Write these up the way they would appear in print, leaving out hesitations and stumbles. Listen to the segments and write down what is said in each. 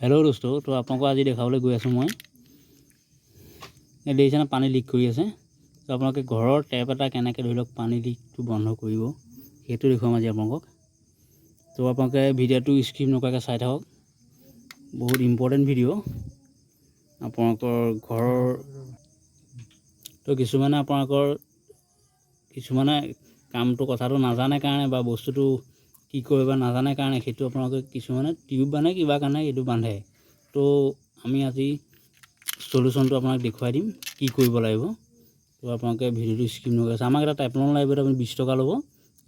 Hello दोस्तों, तो आपको आज देखाबले गई आसो मैं देखिसे ना पानी लिक कर तो आपलोके घर टेप एटा केनेके धरि लक पानी लिक बंध करिब हेतु देखुवाम आज आपलोকক। तो आपलोके भिडिओ स्किप नकराके चाइ थाকক, बहुत इम्पर्टेन्ट भिडिओ आपलोकर घर। तो किछुमाने कामটো कथाটো नाजाने कारणे बा बस्तुটো कि करिब नाजाने कारणे हेतु आपलोके किछुमाने टिउब बाने किबा कारणे एटु बांधे। तो आमी আজি सल्यूशनটো आपनाक देखुवाई दिम कि करिब लागिब। तो आपलोके भिडिओ स्किप नकराके आमाक एटा टेपलन लागिब, आपुनि 20 टका लब।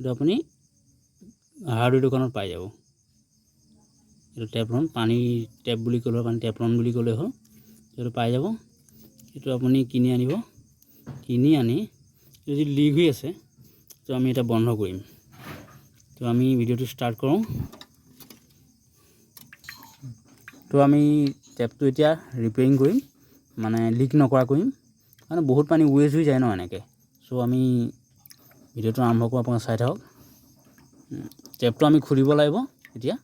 एटु आपुनि हार्डवेयर दोकाনত पाइ जाब। एटु टेपलन पानी टेप बुली कले पानी टेपलन बुली कले हल एटु पाइ जाब। एटु आपुनि किनि आनिब, किनि आनि যদি লিক হৈ আছে তো আমি এটা বন্ধ কৰিম। তো আমি ভিডিওটো স্টাৰ্ট কৰোঁ। তো আমি টেপটো এতিয়া ৰিপেয়াৰিং কৰিম, মানে লিক নকৰা কৰিম, মানে বহুত পানী ৱেষ্ট হৈ যায় ন এনেকৈ। সো আমি ভিডিওটো আৰম্ভ কৰোঁ, আপোনালোকে চাই থাকক। টেপটো আমি খুলিব লাগিব। এতিয়া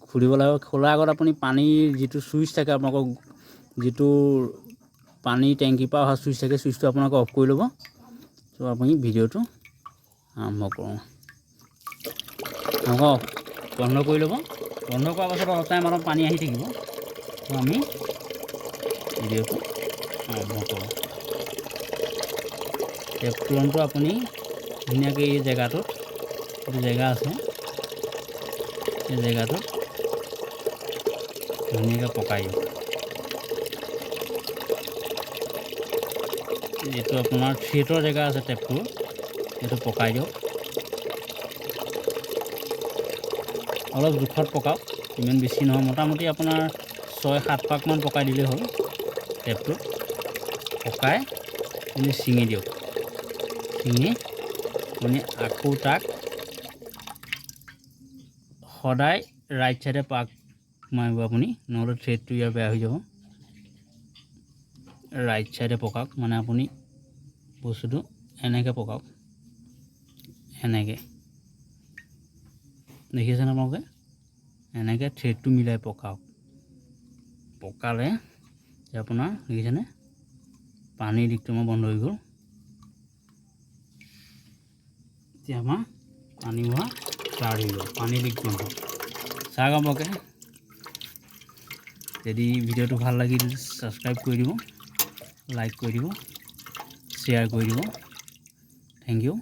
খুলিব লাগিব। খোলাৰ আগত আপুনি পানীৰ যিটো সুইচ থাকে, আপোনালোকৰ যিটো পানী টেংকিৰ পৰা অহা সুইচ থাকে, সুইচটো আপোনালোকে অফ কৰি ল'ব। তো আপুনি ভিডিওটো আৰম্ভ কৰোঁ। বন্ধ কৰি ল'ব। বন্ধ কৰাৰ পাছত অলপ টাইম অলপ পানী আহি থাকিব। তো আমি ভিডিওটো আৰম্ভ কৰোঁ। টেপ তুলনটো আপুনি ধুনীয়াকৈ এই জেগাটোত যিটো জেগা আছে এই জেগাটোত ধুনীয়াকৈ পকাই দিয়ক। এইটো আপোনাৰ থ্ৰেডৰ জেগা আছে টেপটোৰ, এইটো পকাই দিয়ক। অলপ জোখত পকাওক, ইমান বেছি নহয়। মোটামুটি আপোনাৰ 6-7 পাকমান পকাই দিলেই হ'ল। টেপটো পকাই আপুনি ছিঙি দিয়ক। ছিঙি আপুনি আকৌ তাক সদায় ৰাইট চাইডে পাক মাৰিব আপুনি, নহ'লে থ্ৰেডটো ইয়াৰ বেয়া হৈ যাব। ৰাইট সাইডে পকাওক, মানে আপুনি বস্তুটো এনেকৈ পকাওক, এনেকৈ দেখিছেনে আপোনালোকে? এনেকৈ থ্ৰেডটো মিলাই পকাওক। পকালে আপোনাৰ দেখিছেনে পানীৰ লিকটো আমাৰ বন্ধ হৈ গ'ল। এতিয়া আমাৰ পানী হোৱা ষ্টাৰ্ট হৈ গ'ল, পানী লিক বন্ধ। চাওক আপোনালোকে, যদি ভিডিওটো ভাল লাগিল ছাবস্ক্ৰাইব কৰি দিব, লাইক কৰি দিব, শ্বেয়াৰ কৰি দিব। Thank U.